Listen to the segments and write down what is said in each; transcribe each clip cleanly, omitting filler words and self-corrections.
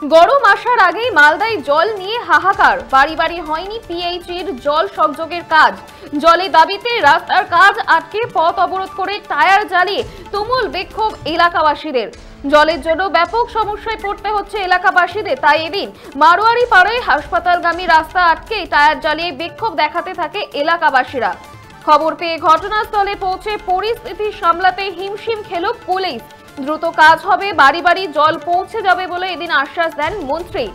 গরম আসার আগেই মালদায় জল নিয়ে হাহাকার, বাড়ি বাড়ি হয়নি পিএইচির জল সংযোগের কাজ। জলের দাবিতে রাস্তার কাজ আটকে পথ অবরোধ করে টায়ার জ্বালিয়ে তুমুল বিক্ষোভ এলাকাবাসীদের। জলের জন্য ব্যাপক সমস্যায় পড়তে হচ্ছে এলাকাবাসীদের, তাই এদিন মারোয়ারি পাড়ায় হাসপাতালগামী রাস্তা আটকে টায়ার জ্বালিয়ে বিক্ষোভ দেখাতে থাকে এলাকাবাসীরা। খবর পেয়ে ঘটনাস্থলে পৌঁছে পরিস্থিতি সামলাতে হিমশিম খেল পুলিশ। দ্রুত কাজ হবে, বাড়ি বাড়ি জল পৌঁছে যাবে বলে এদিন আশ্বাস দেন মন্ত্রী।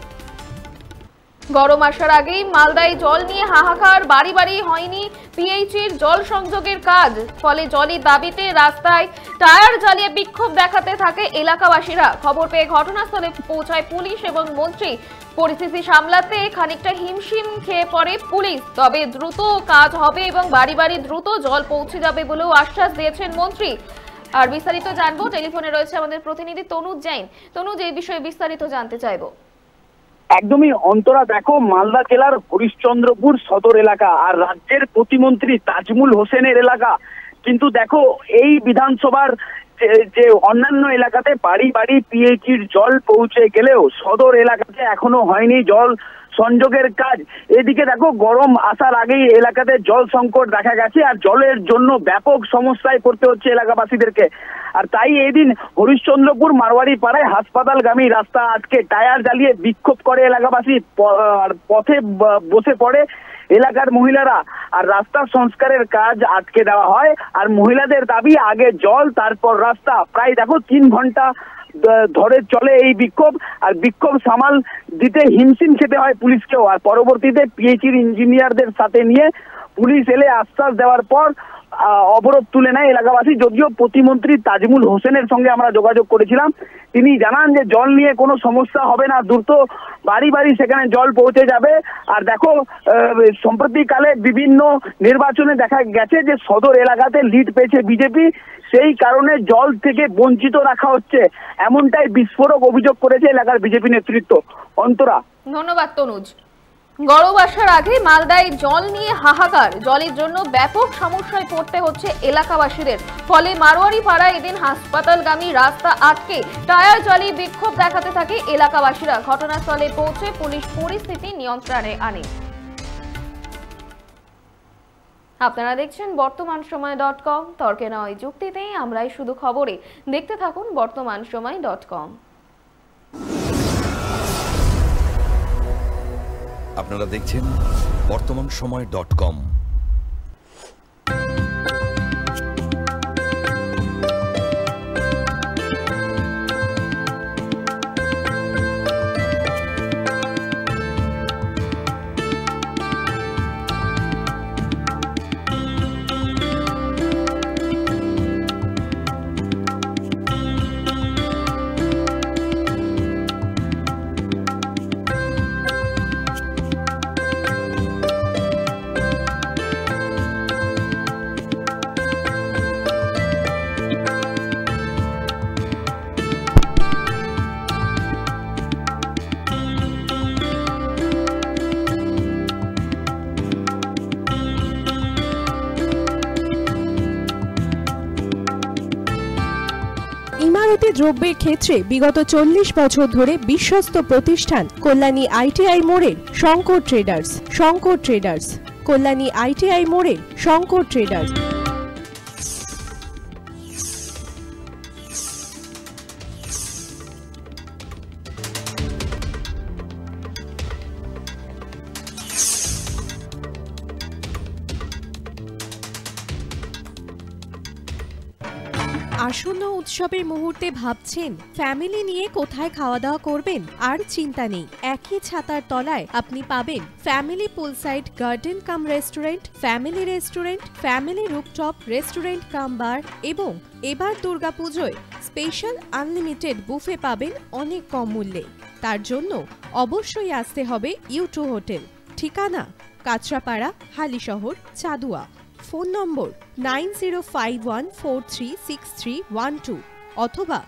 গরম আসার আগেই মালদায় জল নিয়ে হাহাকার, বাড়ি বাড়ি হয়নি পিএইচির জল সংযোগের কাজ। ফলে জলের দাবিতে রাস্তায় টায়ার জ্বালিয়ে বিক্ষোভ দেখাতে থাকে এলাকাবাসীরা। খবর পেয়ে ঘটনাস্থলে পৌঁছায় পুলিশ এবং মন্ত্রী। পরিস্থিতি সামলাতে খানিকটা হিমশিম খেয়ে পড়ে পুলিশ, তবে দ্রুত কাজ হবে এবং বাড়ি বাড়ি দ্রুত জল পৌঁছে যাবে বলেও আশ্বাস দিয়েছেন মন্ত্রী। আর বিস্তারিত জানবো, টেলিফোনে রয়েছে আমাদের প্রতিনিধি তনুজ জৈন। তনুজ, এই বিষয়ে বিস্তারিত জানতে চাইবো। একদমই অন্তরা, দেখো মালদা জেলার হরিশ্চন্দ্রপুর সদর এলাকা আর রাজ্যের প্রতিমন্ত্রী তাজমুল হোসেনের এলাকা, কিন্তু দেখো এই বিধানসভার যে অন্যান্য এলাকাতে বাড়ি বাড়ি পিএইচির জল পৌঁছে গেলেও সদর এলাকাতে এখনো হয়নি জল সংযোগের কাজ। এদিকে দেখো গরম আসার আগেই এলাকাতে জল সংকট দেখা গেছে আর জলের জন্য ব্যাপক সমস্যায় পড়তে হচ্ছে এলাকাবাসীদেরকে। আর তাই এদিন হরিশ্চন্দ্রপুর মারোয়ারি পাড়ায় হাসপাতালগামী রাস্তা আটকে টায়ার জ্বালিয়ে বিক্ষোভ করে এলাকাবাসী, পথে বসে পড়ে এলাকার মহিলারা। আর রাস্তা সংস্কারের কাজ আটকে দেওয়া হয় আর মহিলাদের দাবি আগে জল তারপর রাস্তা। প্রায় দেখো 3 ঘন্টা ধরে চলে এই বিক্ষোভ, আর বিক্ষোভ সামাল দিতে হিমশিম খেতে হয় পুলিশকেও। আর পরবর্তীতে পিএইচির ইঞ্জিনিয়ারদের সাথে নিয়ে পুলিশ এলে আশ্বাস দেওয়ার পর অবরোধ তুলে নেয় এলাকাবাসী। যদিও প্রতিমন্ত্রী তাজমুল হোসেনের সঙ্গে আমরা যোগাযোগ করেছিলাম, তিনি জানান যে জল নিয়ে কোনো সমস্যা হবে না, দ্রুত বাড়ি বাড়ি সেখানে জল পৌঁছে যাবে। আর দেখো সম্প্রতিকালে বিভিন্ন নির্বাচনে দেখা গেছে যে সদর এলাকাতে লিড পেয়েছে বিজেপি, সেই কারণে জল থেকে বঞ্চিত রাখা হচ্ছে, এমনটাই বিস্ফোরক অভিযোগ করেছে এলাকার বিজেপি নেতৃত্ব। অন্তরা, ধন্যবাদ তনুজ। গরম আসার আগে মালদায় জল নিয়ে হাহাকার, জলের জন্য ব্যাপক সমস্যায় পড়তে হচ্ছে এলাকাবাসীদের। ফলে মারোয়ারি পাড়ায় এদিন হাসপাতালগামী রাস্তা আটকে টায়ার জ্বালিয়ে বিক্ষোভ দেখাতে থাকে এলাকাবাসীরা। ঘটনাস্থলে পৌঁছে পুলিশ পরিস্থিতি নিয়ন্ত্রণে আনে। আপনারা দেখছেন বর্তমানসময়.com, তর্কে নয় যুক্তিতে আমরাই শুধু খবরে। দেখতে থাকুন বর্তমানসময়.com। আপনারা দেখছেন বর্তমানসময়.com। ইমারতি দ্রব্যের ক্ষেত্রে বিগত 40 বছর ধরে বিশ্বস্ত প্রতিষ্ঠান কল্যাণী আইটিআই মোড়ের শঙ্কর ট্রেডার্স, কল্যাণী আইটিআই মোড়ের শঙ্কর ট্রেডার্স। আসন্ন উৎসবের মুহূর্তে ভাবছেন ফ্যামিলি নিয়ে কোথায় খাওয়া দাওয়া করবেন? আর চিন্তা নেই, একই ছাতার তলায় আপনি পাবেন family poolside garden cum restaurant, family rooftop restaurant cum bar এবং এবার দুর্গাপুজোয় স্পেশাল আনলিমিটেড বুফে পাবেন অনেক কম মূল্যে। তার জন্য অবশ্যই আসতে হবে U2 হোটেল। ঠিকানা কাঁচরাপাড়া, হালিশহর, চাদুয়া। ফোন নম্বর 9051436312 অথবা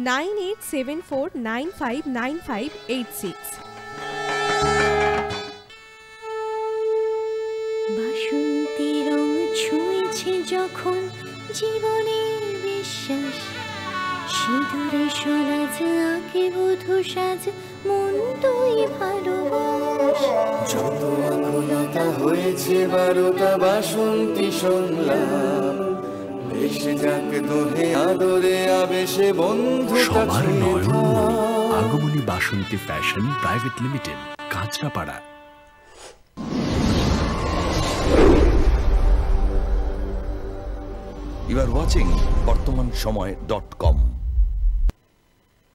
9874959586। বাসন্তী রং ছুঁয়েছে যখন জীবনের বিশ্বাস, সিঁদুরে সোনাজ আঁকে বধূ সাজ মন তুই ভালোবাস। যত আকুলতা হয়েছে 12টা বাসন্তী সংলাপ, ভেসে যাক দোহে আদরে আবেশে বন্ধু সবার নয়ন Agamani Basanti fashion private limited, Kanchrapara. You are watching BortomanSomoy.com.